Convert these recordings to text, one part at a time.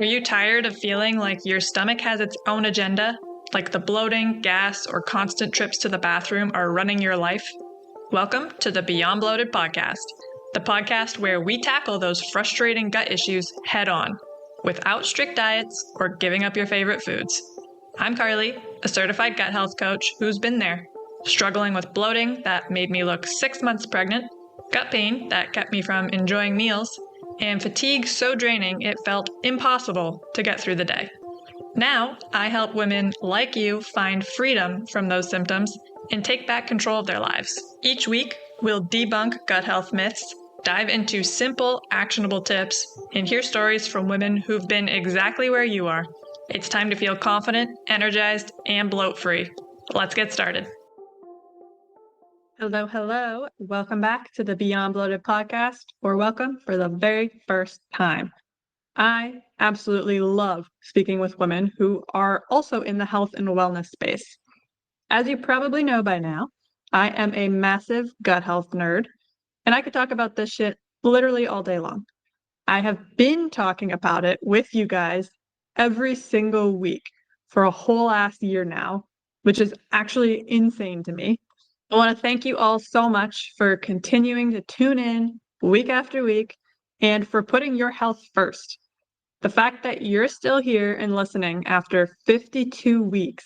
Are you tired of feeling like your stomach has its own agenda? Like the bloating, gas, or constant trips to the bathroom are running your life? Welcome to the Beyond Bloated podcast, the podcast where we tackle those frustrating gut issues head on, without strict diets or giving up your favorite foods. I'm Carly, a certified gut health coach who's been there, struggling with bloating that made me look 6 months pregnant, gut pain that kept me from enjoying meals, and fatigue so draining it felt impossible to get through the day. Now, I help women like you find freedom from those symptoms and take back control of their lives. Each week, we'll debunk gut health myths, dive into simple, actionable tips, and hear stories from women who've been exactly where you are. It's time to feel confident, energized, and bloat-free. Let's get started. Hello, hello. Welcome back to the Beyond Bloated podcast, or welcome for the very first time. I absolutely love speaking with women who are also in the health and wellness space. As you probably know by now, I am a massive gut health nerd, and I could talk about this shit literally all day long. I have been talking about it with you guys every single week for a whole ass year now, which is actually insane to me. I want to thank you all so much for continuing to tune in week after week and for putting your health first. The fact that you're still here and listening after 52 weeks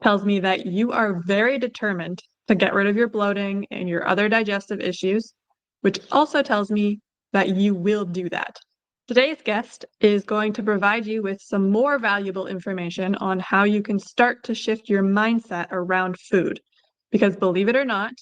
tells me that you are very determined to get rid of your bloating and your other digestive issues, which also tells me that you will do that. Today's guest is going to provide you with some more valuable information on how you can start to shift your mindset around food. Because believe it or not,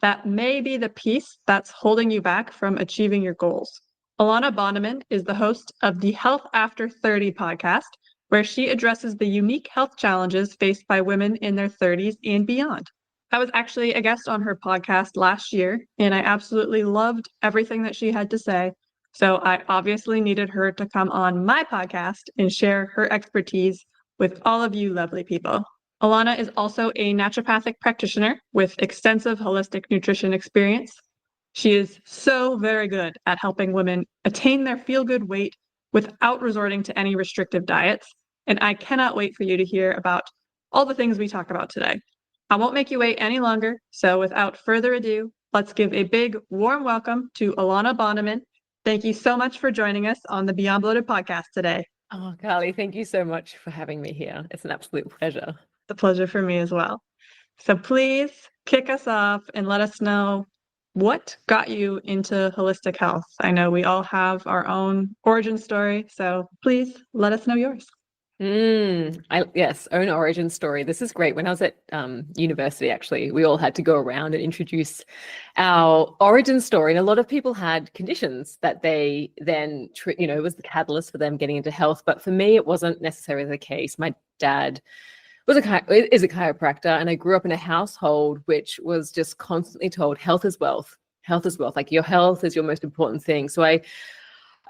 that may be the piece that's holding you back from achieving your goals. Alana Bonneman is the host of the Health After 30 podcast, where she addresses the unique health challenges faced by women in their 30s and beyond. I was actually a guest on her podcast last year, and I absolutely loved everything that she had to say. So I obviously needed her to come on my podcast and share her expertise with all of you lovely people. Alana is also a naturopathic practitioner with extensive holistic nutrition experience. She is so very good at helping women attain their feel-good weight without resorting to any restrictive diets, and I cannot wait for you to hear about all the things we talk about today. I won't make you wait any longer, so without further ado, let's give a big, warm welcome to Alana Bonneman. Thank you so much for joining us on the Beyond Bloated podcast today. Oh, Carly, thank you so much for having me here. It's an absolute pleasure. The pleasure for me as well. So please kick us off and let us know what got you into holistic health. I know we all have our own origin story, so please let us know yours. Yes, own origin story. This is great. When I was at university, actually, we all had to go around and introduce our origin story. And a lot of people had conditions that they then, it was the catalyst for them getting into health. But for me, it wasn't necessarily the case. My dad is a chiropractor, and I grew up in a household which was just constantly told health is wealth. Health is wealth. Like your health is your most important thing. So I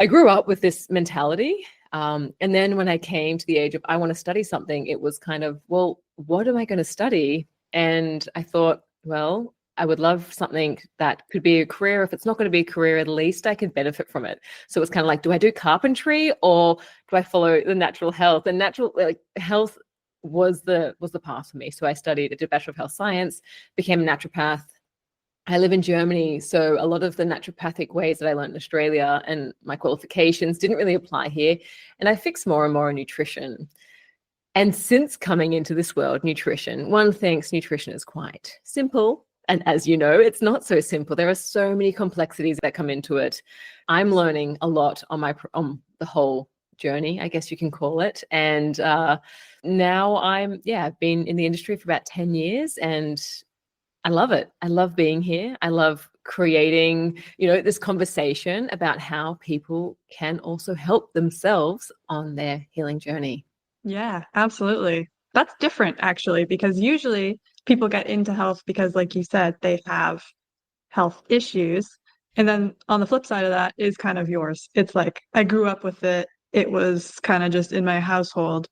grew up with this mentality. And then when I came to the age of I want to study something, it was kind of, well, what am I going to study? And I thought, well, I would love something that could be a career. If it's not going to be a career, at least I could benefit from it. So it's kind of like, do I do carpentry or do I follow the natural health? And natural health was the path for me. So I studied, I did a Bachelor of Health Science, became a naturopath. I live in Germany, so a lot of the naturopathic ways that I learned in Australia and my qualifications didn't really apply here. And I fixed more and more on nutrition. And since coming into this world, nutrition, one thinks nutrition is quite simple. And as you know, it's not so simple. There are so many complexities that come into it. I'm learning a lot on the whole journey, I guess you can call it. And now I've been in the industry for about 10 years and I love it. I love being here. I love creating, this conversation about how people can also help themselves on their healing journey. Yeah, absolutely. That's different actually, because usually people get into health because, like you said, they have health issues. And then on the flip side of that is kind of yours. It's like, I grew up with it. It was kind of just in my household.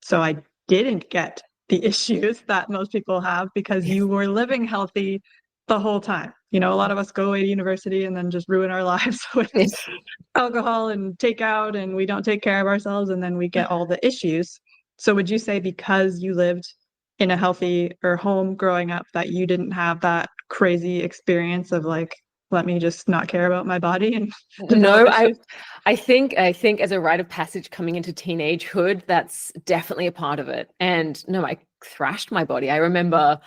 So I didn't get the issues that most people have because you were living healthy the whole time. You know, a lot of us go away to university and then just ruin our lives with Yes. alcohol and takeout, and we don't take care of ourselves, and then we get all the issues. So would you say because you lived in a healthy or home growing up that you didn't have that crazy experience of like, let me just not care about my body and develop No, issues? I think as a rite of passage coming into teenagehood, that's definitely a part of it. And no, I thrashed my body. I remember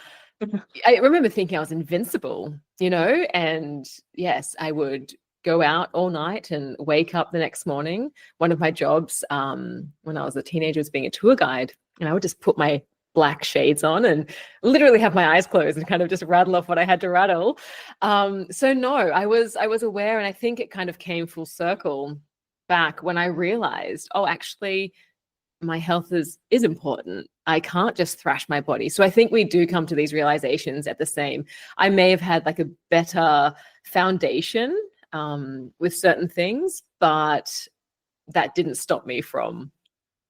thinking I was invincible, you know, and yes, I would go out all night and wake up the next morning. One of my jobs when I was a teenager was being a tour guide, and I would just put my black shades on and literally have my eyes closed and kind of just rattle off what I had to rattle. So no, I was aware, and I think it kind of came full circle back when I realized, oh, actually, my health is important. I can't just thrash my body. So I think we do come to these realizations at the same. I may have had like a better foundation with certain things, but that didn't stop me from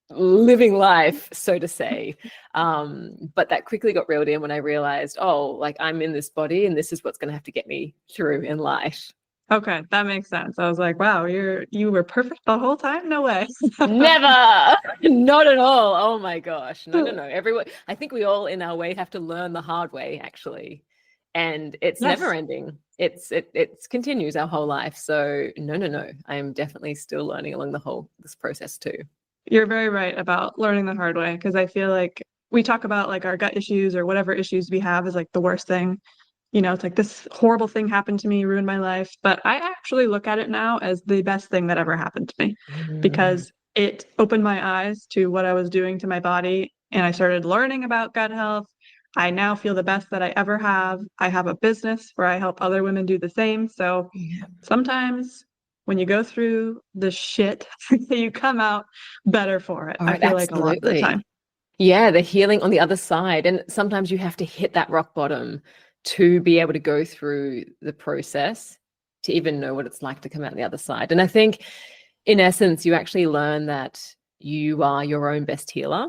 living life, so to say. But that quickly got reeled in when I realized, oh, like I'm in this body and this is what's going to have to get me through in life. Okay, that makes sense. I was like, wow, you were perfect the whole time? No way. Never, not at all. Oh my gosh. No. Everyone, I think we all in our way have to learn the hard way, actually. And it's Yes. never ending. It continues our whole life. So no. I'm definitely still learning along this process too. You're very right about learning the hard way, because I feel like we talk about like our gut issues or whatever issues we have is like the worst thing. You know, it's like this horrible thing happened to me, ruined my life. But I actually look at it now as the best thing that ever happened to me, Mm. because it opened my eyes to what I was doing to my body. And I started learning about gut health. I now feel the best that I ever have. I have a business where I help other women do the same. So Yeah. sometimes when you go through the shit, you come out better for it. All I right, feel like a lot of the time. absolutely. Yeah, the healing on the other side. And sometimes you have to hit that rock bottom to be able to go through the process to even know what it's like to come out the other side. And I think, in essence, you actually learn that you are your own best healer,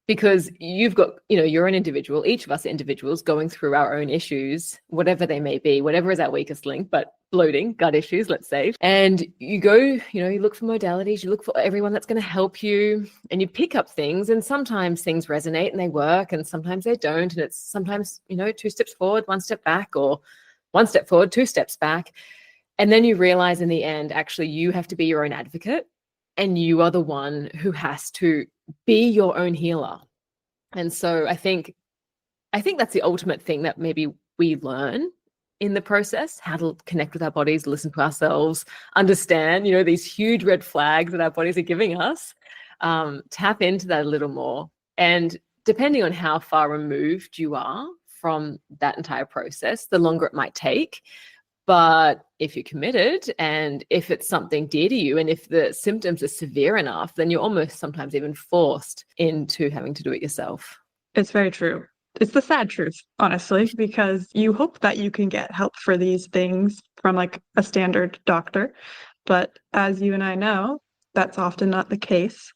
because you've got, you're an individual. Each of us are individuals going through our own issues, whatever they may be, whatever is our weakest link, but bloating, gut issues, let's say. And you go, you look for modalities, you look for everyone that's going to help you, and you pick up things, and sometimes things resonate and they work, and sometimes they don't. And it's sometimes, 2 steps forward, 1 step back, or 1 step forward, 2 steps back. And then you realize in the end, actually, you have to be your own advocate, and you are the one who has to be your own healer. And so I think that's the ultimate thing that maybe we learn in the process, how to connect with our bodies, listen to ourselves, understand, these huge red flags that our bodies are giving us, tap into that a little more. And depending on how far removed you are from that entire process, the longer it might take. But if you're committed, and if it's something dear to you, and if the symptoms are severe enough, then you're almost sometimes even forced into having to do it yourself. It's very true. It's the sad truth, honestly, because you hope that you can get help for these things from like a standard doctor. But as you and I know, that's often not the case.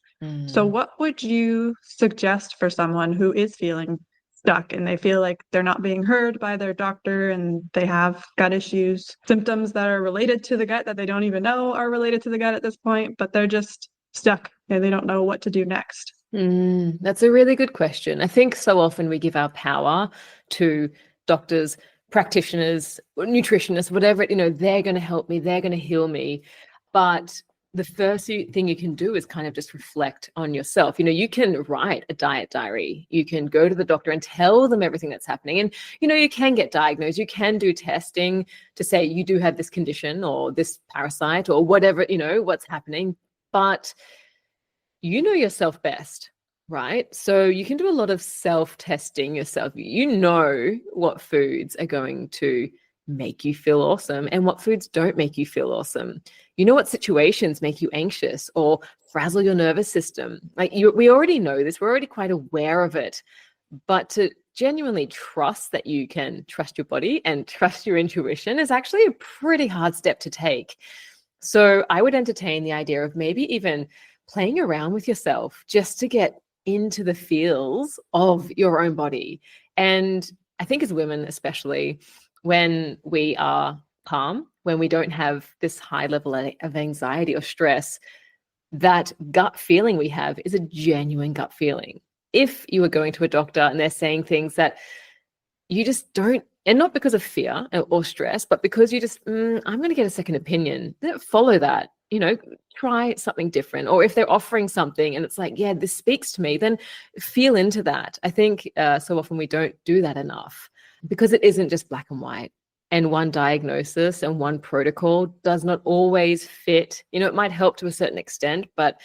So what would you suggest for someone who is feeling stuck and they feel like they're not being heard by their doctor, and they have gut issues, symptoms that are related to the gut that they don't even know are related to the gut at this point, but they're just stuck and they don't know what to do next? That's a really good question. I think so often we give our power to doctors, practitioners, nutritionists, whatever, they're going to help me, they're going to heal me. But the first thing you can do is kind of just reflect on yourself. You can write a diet diary. You can go to the doctor and tell them everything that's happening. And, you can get diagnosed. You can do testing to say you do have this condition or this parasite or whatever, what's happening. But you know yourself best, right? So you can do a lot of self-testing yourself. You know what foods are going to make you feel awesome and what foods don't make you feel awesome. You know what situations make you anxious or frazzle your nervous system. We already know this. We're already quite aware of it. But to genuinely trust that you can trust your body and trust your intuition is actually a pretty hard step to take. So I would entertain the idea of maybe even playing around with yourself just to get into the feels of your own body. And I think as women especially, when we are calm, when we don't have this high level of anxiety or stress, that gut feeling we have is a genuine gut feeling. If you are going to a doctor and they're saying things that you just don't, and not because of fear or stress, but because you just, I'm going to get a second opinion, follow that, try something different. Or if they're offering something and it's like, yeah, this speaks to me, then feel into that. I think so often we don't do that enough because it isn't just black and white. And one diagnosis and one protocol does not always fit. It might help to a certain extent, but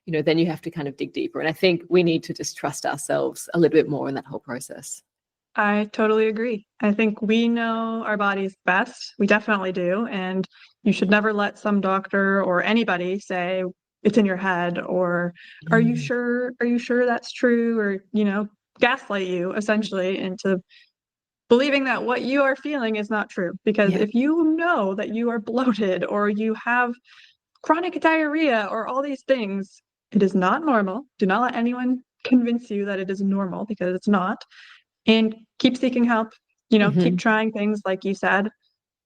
then you have to kind of dig deeper. And I think we need to just trust ourselves a little bit more in that whole process. I totally agree. I think we know our bodies best. We definitely do. And you should never let some doctor or anybody say it's in your head or are you sure? Are you sure that's true? Or, gaslight you essentially into believing that what you are feeling is not true. Because if you know that you are bloated or you have chronic diarrhea or all these things, it is not normal. Do not let anyone convince you that it is normal because it's not. And keep seeking help, keep trying things like you said.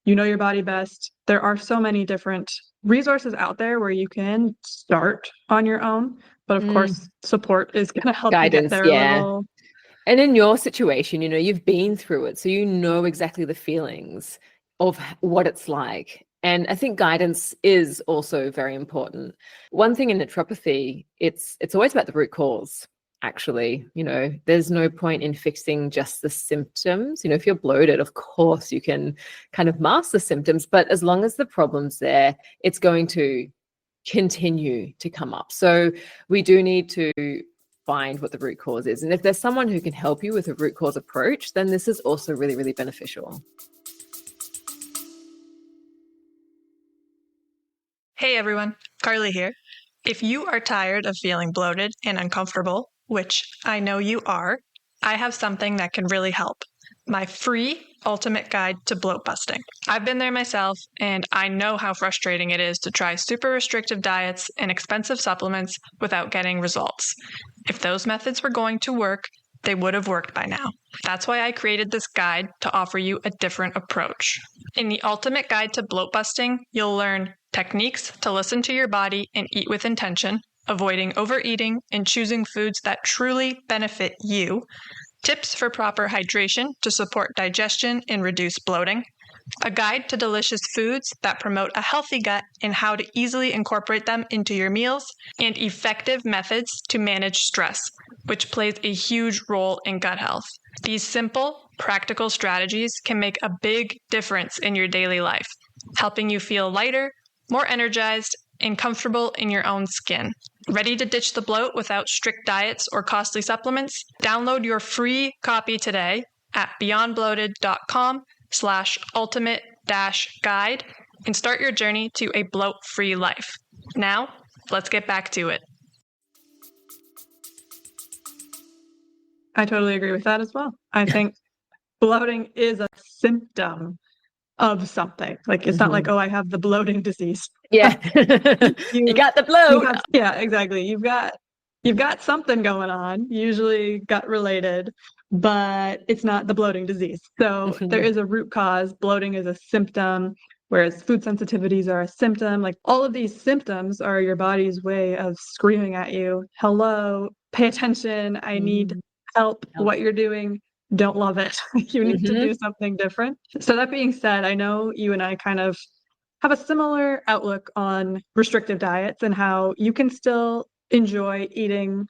You know your body best. There are so many different resources out there where you can start on your own. But of course, support is going to help you get there a little. And in your situation, you've been through it. So you know exactly the feelings of what it's like. And I think guidance is also very important. One thing in naturopathy, it's always about the root cause. Actually, there's no point in fixing just the symptoms. If you're bloated, of course, you can kind of mask the symptoms, but as long as the problem's there, it's going to continue to come up. So we do need to find what the root cause is. And if there's someone who can help you with a root cause approach, then this is also really, really beneficial. Hey everyone, Carly here. If you are tired of feeling bloated and uncomfortable, which I know you are, I have something that can really help. My free ultimate guide to bloat busting. I've been there myself, and I know how frustrating it is to try super restrictive diets and expensive supplements without getting results. If those methods were going to work, they would have worked by now. That's why I created this guide to offer you a different approach. In the ultimate guide to bloat busting, you'll learn techniques to listen to your body and eat with intention, avoiding overeating and choosing foods that truly benefit you, tips for proper hydration to support digestion and reduce bloating, a guide to delicious foods that promote a healthy gut and how to easily incorporate them into your meals, and effective methods to manage stress, which plays a huge role in gut health. These simple, practical strategies can make a big difference in your daily life, helping you feel lighter, more energized, and comfortable in your own skin. Ready to ditch the bloat without strict diets or costly supplements? Download your free copy today at beyondbloated.com/ultimate-guide and start your journey to a bloat-free life. Now, let's get back to it. I totally agree with that as well. I think bloating is a symptom of something. Like it's not like, oh, I have the bloating disease. Yeah. you got the bloat. Yeah, exactly. You've got something going on, usually gut related, but it's not the bloating disease. So there is a root cause. Bloating is a symptom, whereas food sensitivities are a symptom. Like all of these symptoms are your body's way of screaming at you, hello, pay attention, I need help. What you're doing, don't love it. You need to do something different. So that being said, I know you and I kind of have a similar outlook on restrictive diets and how you can still enjoy eating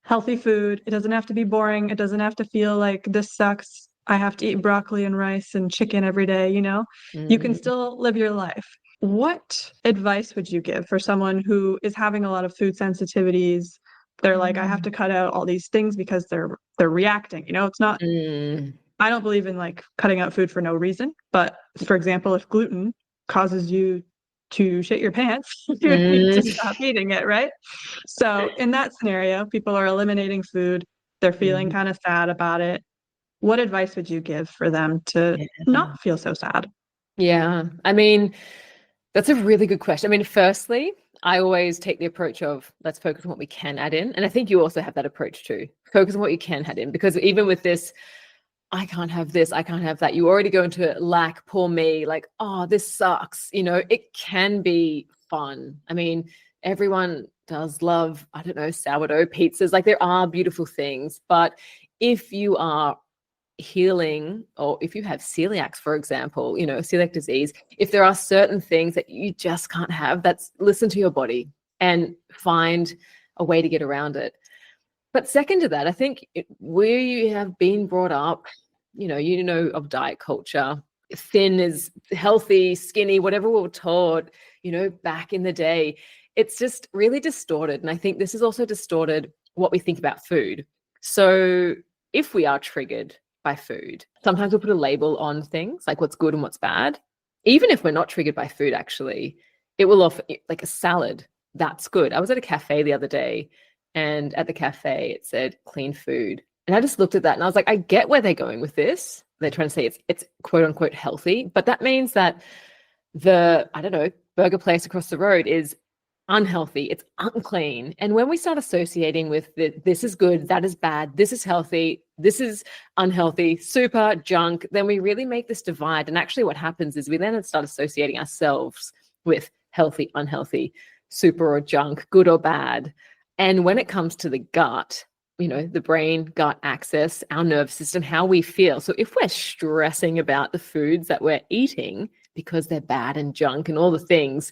healthy food. It doesn't have to be boring. It doesn't have to feel like this sucks. I have to eat broccoli and rice and chicken every day, You can still live your life. What advice would you give for someone who is having a lot of food sensitivities? They're like, I have to cut out all these things because they're reacting. It's not, I don't believe in like cutting out food for no reason. But for example, if gluten causes you to shit your pants, you need to stop eating it, right? So in that scenario, people are eliminating food. They're feeling kind of sad about it. What advice would you give for them to not feel so sad? Yeah, I mean, that's a really good question. I mean, firstly, I always take the approach of let's focus on what we can add in. And I think you also have that approach too. Focus on what you can add in, because even with this, I can't have this, I can't have that. You already go into lack, poor me, like, oh, this sucks. It can be fun. I mean, everyone does love, I don't know, sourdough pizzas. Like, there are beautiful things. But if you are healing, or if you have celiacs, for example, celiac disease, if there are certain things that you just can't have, listen to your body and find a way to get around it. But second to that, I think where you have been brought up, of diet culture, thin is healthy, skinny, whatever we were taught, back in the day, it's just really distorted. And I think this has also distorted what we think about food. So if we are triggered by food, sometimes we'll put a label on things like what's good and what's bad. Even if we're not triggered by food, actually, it will offer, like a salad, that's good. I was at a cafe the other day, and at the cafe it said clean food. And I just looked at that and I was like, I get where they're going with this. They're trying to say it's quote unquote healthy, but that means that the, I don't know, burger place across the road is unhealthy, it's unclean. And when we start associating with this is good, that is bad, this is healthy, this is unhealthy, super junk, then we really make this divide. And actually what happens is we then start associating ourselves with healthy, unhealthy, super or junk, good or bad. And when it comes to the gut, the brain gut axis, our nervous system, how we feel. So if we're stressing about the foods that we're eating because they're bad and junk and all the things,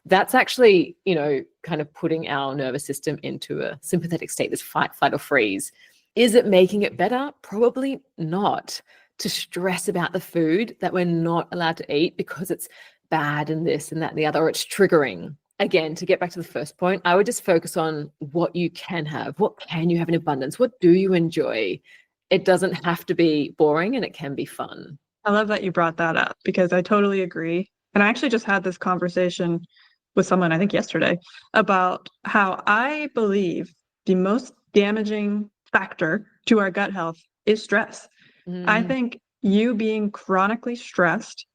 that's actually, kind of putting our nervous system into a sympathetic state, this fight, flight, or freeze. Is it making it better? Probably not. To stress about the food that we're not allowed to eat because it's bad and this and that and the other, or it's triggering. Again, to get back to the first point, I would just focus on what you can have. What can you have in abundance? What do you enjoy? It doesn't have to be boring, and it can be fun. I love that you brought that up, because I totally agree. And I actually just had this conversation with someone, I think yesterday, about how I believe the most damaging factor to our gut health is stress. I think you being chronically stressed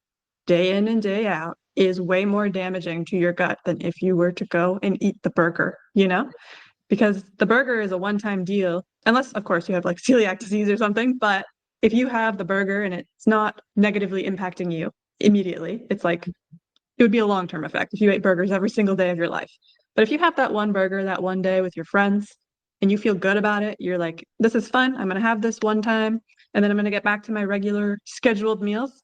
day in and day out is way more damaging to your gut than if you were to go and eat the burger, because the burger is a one-time deal, unless, of course, you have like celiac disease or something. But if you have the burger and it's not negatively impacting you immediately, it's like, it would be a long-term effect if you ate burgers every single day of your life. But if you have that one burger that one day with your friends and you feel good about it, you're like, this is fun, I'm going to have this one time, and then I'm going to get back to my regular scheduled meals.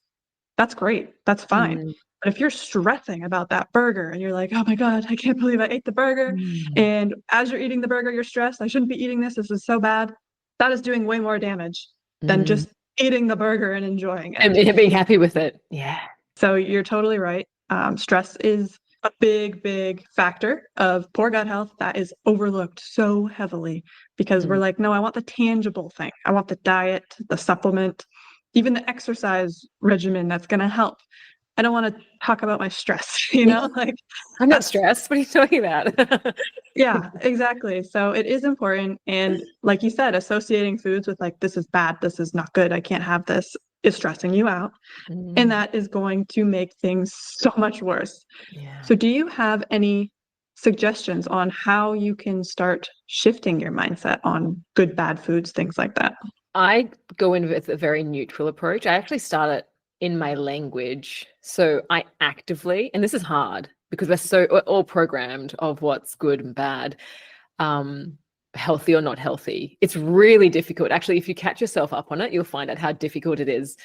That's great. That's fine. But if you're stressing about that burger and you're like, oh my God, I can't believe I ate the burger. And as you're eating the burger, you're stressed. I shouldn't be eating this. This is so bad. That is doing way more damage than just eating the burger and enjoying it. And being happy with it. Yeah. So you're totally right. Stress is a big, big factor of poor gut health that is overlooked so heavily, because we're like, no, I want the tangible thing. I want the diet, the supplement, even the exercise regimen that's going to help. I don't want to talk about my stress, like, I'm not stressed. What are you talking about? Yeah, exactly. So it is important. And like you said, associating foods with like, this is bad, this is not good, I can't have this, is stressing you out. And that is going to make things so much worse. Yeah. So do you have any suggestions on how you can start shifting your mindset on good, bad foods, things like that? I go in with a very neutral approach. I actually start it in my language. So I actively, and this is hard because we're all programmed of what's good and bad, healthy or not healthy. It's really difficult. Actually, if you catch yourself up on it, you'll find out how difficult it is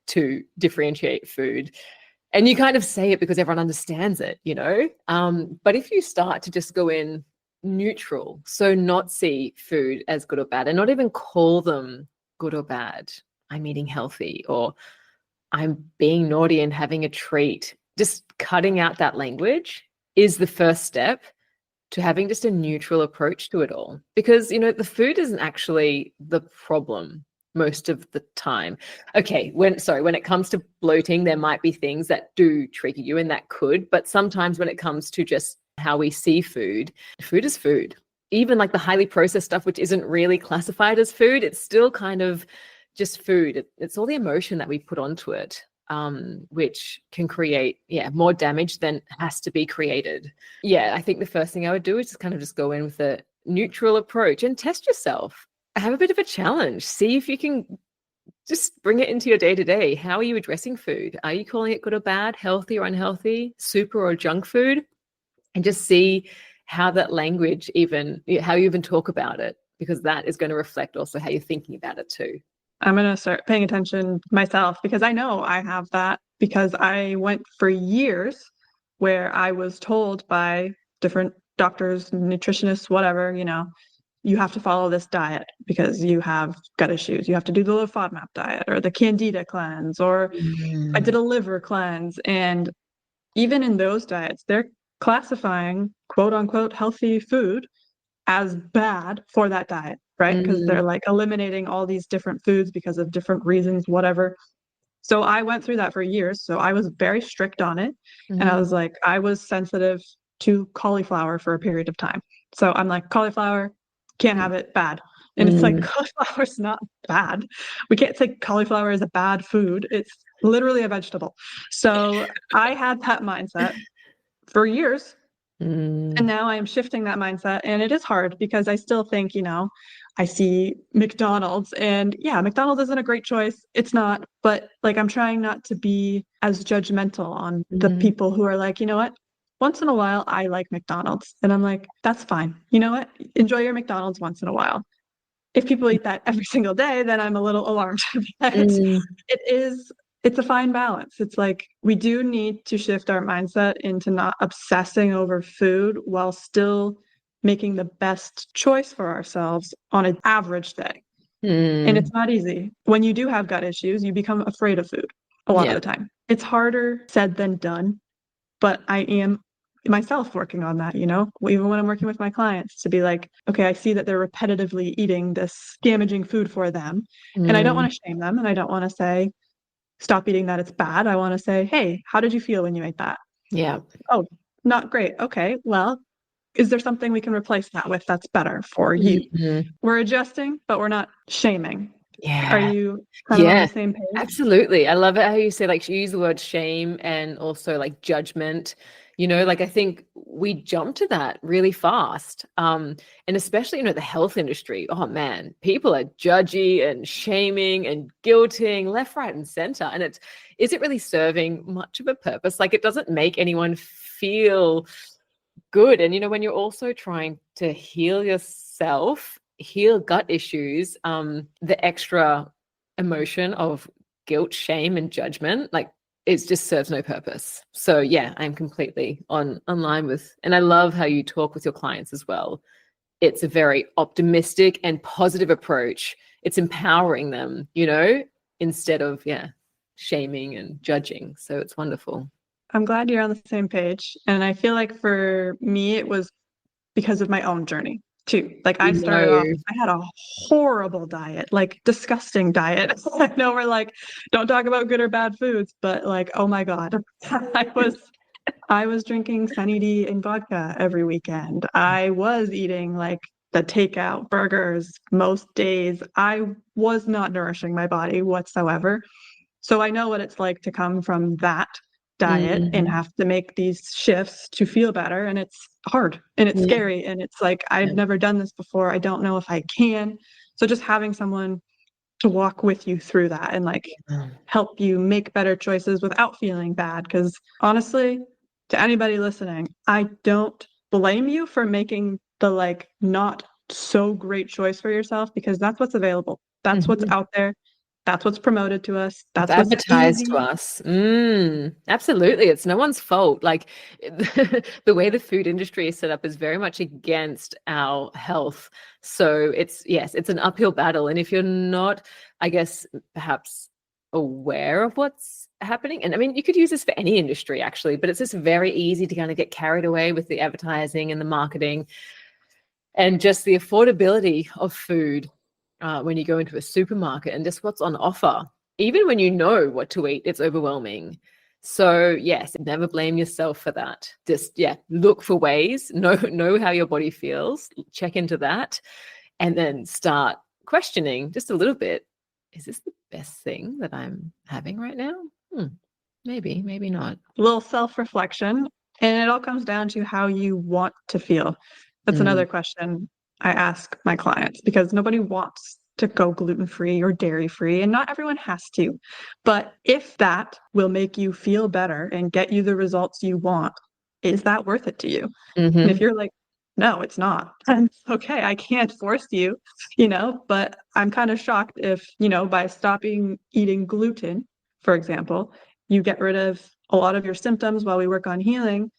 to differentiate food. And you kind of say it because everyone understands it, but if you start to just go in neutral, so not see food as good or bad and not even call them good or bad, I'm eating healthy, or I'm being naughty and having a treat, just cutting out that language is the first step to having just a neutral approach to it all. Because, the food isn't actually the problem most of the time. Okay, when it comes to bloating, there might be things that do trigger you, and that could, but sometimes when it comes to just how we see food, food is food. Even like the highly processed stuff, which isn't really classified as food, it's still kind of just food. It's all the emotion that we put onto it, which can create, more damage than has to be created. Yeah, I think the first thing I would do is just kind of just go in with a neutral approach and test yourself. Have a bit of a challenge. See if you can just bring it into your day-to-day. How are you addressing food? Are you calling it good or bad, healthy or unhealthy, super or junk food? And just see how that language how you even talk about it, because that is going to reflect also how you're thinking about it too. I'm going to start paying attention myself because I know I have that, because I went for years where I was told by different doctors, nutritionists, whatever, you have to follow this diet because you have gut issues. You have to do the low FODMAP diet or the Candida cleanse, or I did a liver cleanse. And even in those diets, they're classifying quote unquote healthy food as bad for that diet, right? Because they're like eliminating all these different foods because of different reasons, whatever. So I went through that for years. So I was very strict on it. And I was like, I was sensitive to cauliflower for a period of time. So I'm like, cauliflower, can't have it, bad. And it's like, cauliflower's not bad. We can't say cauliflower is a bad food. It's literally a vegetable. So I had that mindset for years. And now I am shifting that mindset. And it is hard because I still think, I see McDonald's, and yeah, McDonald's isn't a great choice. It's not. But like, I'm trying not to be as judgmental on the people who are like, you know what? Once in a while, I like McDonald's. And I'm like, that's fine. You know what? Enjoy your McDonald's once in a while. If people eat that every single day, then I'm a little alarmed. It's a fine balance. It's like, we do need to shift our mindset into not obsessing over food while still making the best choice for ourselves on an average day. And it's not easy. When you do have gut issues, you become afraid of food a lot of the time. It's harder said than done, but I am myself working on that, even when I'm working with my clients, to be like, okay, I see that they're repetitively eating this damaging food for them. And I don't want to shame them. And I don't want to say, stop eating that, it's bad. I want to say, hey, how did you feel when you ate that? Yeah. Oh, not great. Okay, well, is there something we can replace that with that's better for you? We're adjusting, but we're not shaming. Yeah. Are you kind of on the same page? Absolutely. I love it how you say, like, you use the word shame and also like judgment. Like, I think we jump to that really fast. And especially, the health industry. Oh man, people are judgy and shaming and guilting left, right, and center. And is it really serving much of a purpose? Like, it doesn't make anyone feel good. And when you're also trying to heal yourself, heal gut issues, the extra emotion of guilt, shame, and judgment, like, it just serves no purpose. So yeah, I'm completely online with, and I love how you talk with your clients as well. It's a very optimistic and positive approach. It's empowering them, instead of shaming and judging. So it's wonderful. I'm glad you're on the same page. And I feel like for me, it was because of my own journey too. Like, I started off, I had a horrible diet, like disgusting diet. I know we're like, don't talk about good or bad foods, but like, oh my God, I was drinking Sunny D and vodka every weekend. I was eating like the takeout burgers most days. I was not nourishing my body whatsoever. So I know what it's like to come from that diet and have to make these shifts to feel better. And it's hard and it's scary. And it's like, I've never done this before. I don't know if I can. So just having someone to walk with you through that and like help you make better choices without feeling bad. Because honestly, to anybody listening, I don't blame you for making the like not so great choice for yourself, because that's what's available. That's what's out there. That's what's promoted to us. That's what's advertised easy to us. Absolutely. It's no one's fault. Like, the way the food industry is set up is very much against our health. So it's an uphill battle. And if you're not, I guess, perhaps aware of what's happening, and I mean, you could use this for any industry actually, but it's just very easy to kind of get carried away with the advertising and the marketing and just the affordability of food. When you go into a supermarket and just what's on offer, even when you know what to eat, it's overwhelming. So yes, never blame yourself for that. Just look for ways, know how your body feels, check into that, and then start questioning just a little bit. Is this the best thing that I'm having right now? Maybe not. A little self-reflection, and it all comes down to how you want to feel. That's another question I ask my clients, because nobody wants to go gluten-free or dairy-free, and not everyone has to. But if that will make you feel better and get you the results you want, is that worth it to you? And if you're like, no, it's not, then okay, I can't force you, but I'm kind of shocked if, by stopping eating gluten, for example, you get rid of a lot of your symptoms while we work on healing.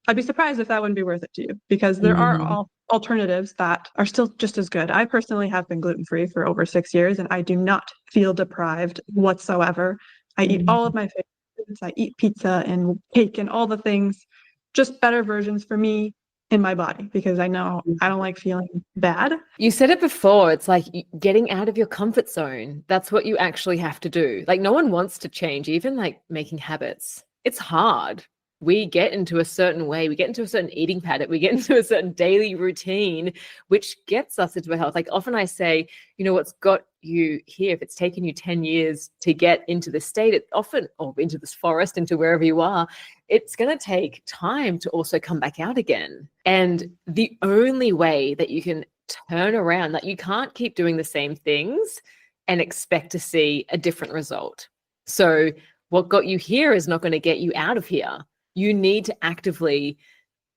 I'd be surprised if that wouldn't be worth it to you, because there are alternatives that are still just as good. I personally have been gluten-free for over 6 years, and I do not feel deprived whatsoever. I eat all of my favorite foods. I eat pizza and cake and all the things, just better versions for me in my body, because I know I don't like feeling bad. You said it before, it's like getting out of your comfort zone. That's what you actually have to do. Like, no one wants to change, even like making habits. It's hard. We get into a certain way, we get into a certain eating pattern, we get into a certain daily routine, which gets us into a health. Like, often I say, what's got you here, if it's taken you 10 years to get into this state, it often, or into this forest, into wherever you are, it's going to take time to also come back out again. And the only way that you can turn around, that you can't keep doing the same things and expect to see a different result. So what got you here is not going to get you out of here. You need to actively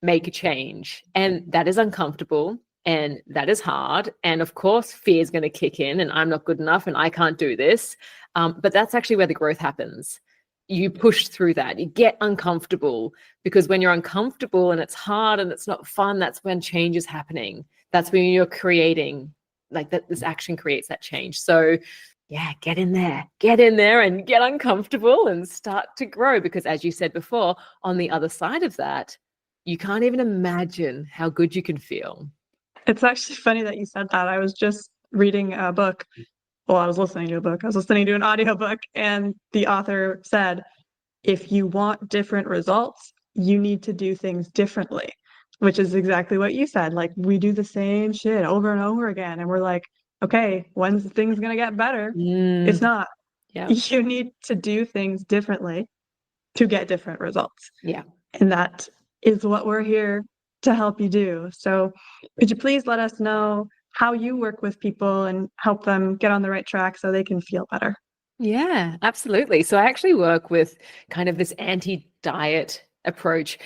make a change. And that is uncomfortable and that is hard. And of course, fear is going to kick in, and I'm not good enough and I can't do this. But that's actually where the growth happens. You push through that. You get uncomfortable, because when you're uncomfortable and it's hard and it's not fun, that's when change is happening. That's when you're creating, like, that this action creates that change. So yeah, get in there and get uncomfortable and start to grow. Because as you said before, on the other side of that, you can't even imagine how good you can feel. It's actually funny that you said that. I was just reading a book. Well, I was listening to a book. I was listening to an audiobook, and the author said, if you want different results, you need to do things differently, which is exactly what you said. Like, we do the same shit over and over again, and we're like, okay, when's things going to get better? It's not. Yeah. You need to do things differently to get different results. Yeah. And that is what we're here to help you do. So could you please let us know how you work with people and help them get on the right track so they can feel better? Yeah, absolutely. So I actually work with kind of this anti-diet approach.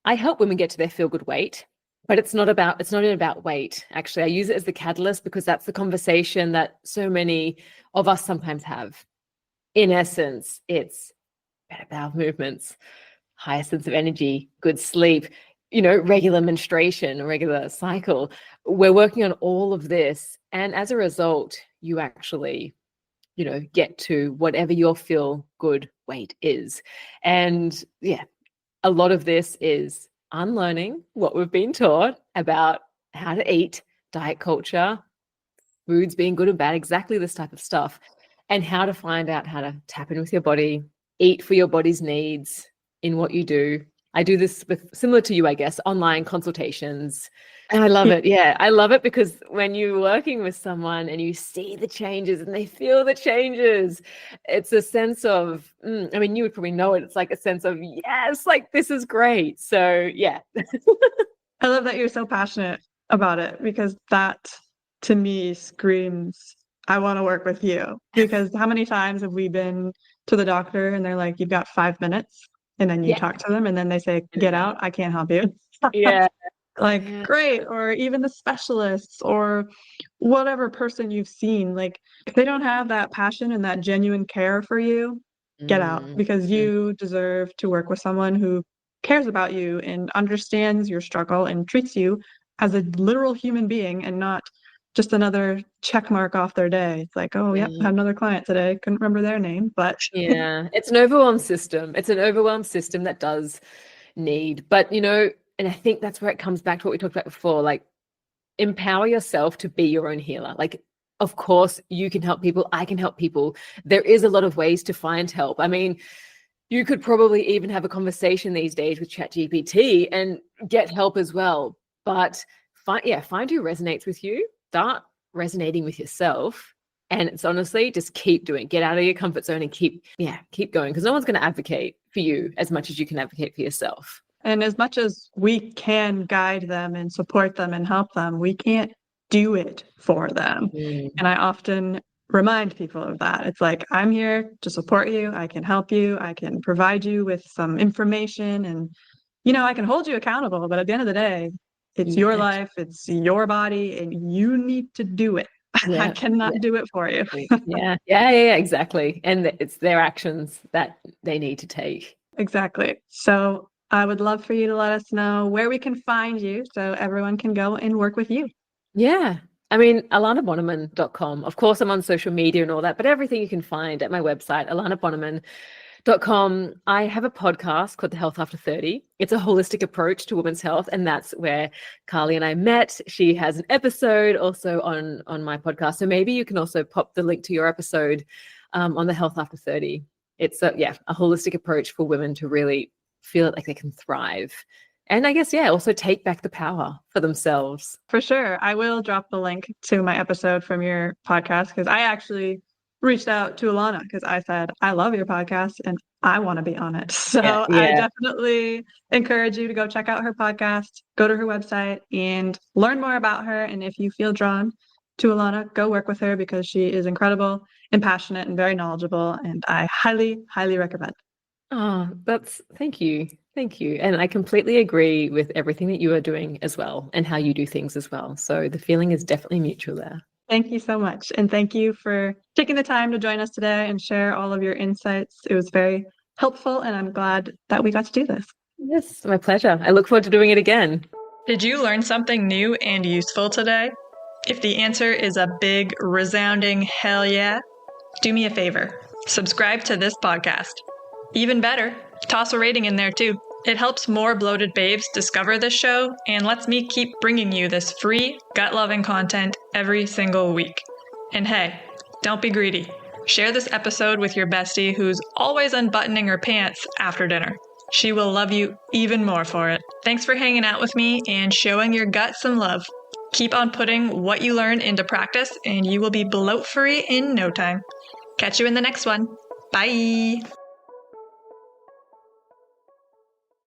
I help women get to their feel-good weight. But it's not about weight. Actually, I use it as the catalyst, because that's the conversation that so many of us sometimes have. In essence, it's better bowel movements, higher sense of energy, good sleep, regular menstruation, regular cycle. We're working on all of this. And as a result, you actually, get to whatever your feel good weight is. And yeah, a lot of this is unlearning what we've been taught about how to eat, diet culture, foods being good and bad, exactly this type of stuff, and how to find out how to tap in with your body, eat for your body's needs in what you do. I do this with, similar to you, I guess, online consultations. And I love it. Yeah, I love it, because when you're working with someone and you see the changes and they feel the changes, it's a sense of, I mean, you would probably know it. It's like a sense of, yes, like, this is great. So yeah. I love that you're so passionate about it, because that to me screams, I want to work with you. Because how many times have we been to the doctor and they're like, you've got 5 minutes, and then you talk to them and then they say, get out, I can't help you. Yeah. Great. Or even the specialists or whatever person you've seen, like, if they don't have that passion and that genuine care for you, get out, because you deserve to work with someone who cares about you and understands your struggle and treats you as a literal human being and not just another check mark off their day. It's like, oh, yep, I had another client today. Couldn't remember their name, but yeah, it's an overwhelmed system. It's an overwhelmed system that does need, but and I think that's where it comes back to what we talked about before, like, empower yourself to be your own healer. Like, of course, you can help people. I can help people. There is a lot of ways to find help. I mean, you could probably even have a conversation these days with ChatGPT and get help as well. But find who resonates with you. Start resonating with yourself. And it's honestly, just keep doing it. Get out of your comfort zone and keep going, because no one's going to advocate for you as much as you can advocate for yourself. And as much as we can guide them and support them and help them, we can't do it for them. And I often remind people of that. It's like, I'm here to support you. I can help you. I can provide you with some information, and, I can hold you accountable. But at the end of the day, it's your life, it's your body, and you need to do it. I cannot do it for you. Yeah, exactly. And it's their actions that they need to take. Exactly. So I would love for you to let us know where we can find you so everyone can go and work with you. Yeah. I mean, alanabonneman.com. Of course, I'm on social media and all that, but everything you can find at my website, alanabonneman.com. I have a podcast called The Health After 30. It's a holistic approach to women's health, and that's where Carly and I met. She has an episode also on my podcast, so maybe you can also pop the link to your episode on The Health After 30. It's a holistic approach for women to really feel like they can thrive. And I guess, also take back the power for themselves. For sure. I will drop the link to my episode from your podcast, because I actually reached out to Alana because I said, I love your podcast and I want to be on it. So I definitely encourage you to go check out her podcast, go to her website and learn more about her. And if you feel drawn to Alana, go work with her, because she is incredible and passionate and very knowledgeable. And I highly, highly recommend. Oh, thank you. Thank you. And I completely agree with everything that you are doing as well, and how you do things as well. So the feeling is definitely mutual there. Thank you so much. And thank you for taking the time to join us today and share all of your insights. It was very helpful, and I'm glad that we got to do this. Yes, my pleasure. I look forward to doing it again. Did you learn something new and useful today? If the answer is a big, resounding hell yeah, do me a favor. Subscribe to this podcast. Even better, toss a rating in there too. It helps more bloated babes discover this show and lets me keep bringing you this free, gut-loving content every single week. And hey, don't be greedy. Share this episode with your bestie who's always unbuttoning her pants after dinner. She will love you even more for it. Thanks for hanging out with me and showing your gut some love. Keep on putting what you learn into practice and you will be bloat-free in no time. Catch you in the next one. Bye!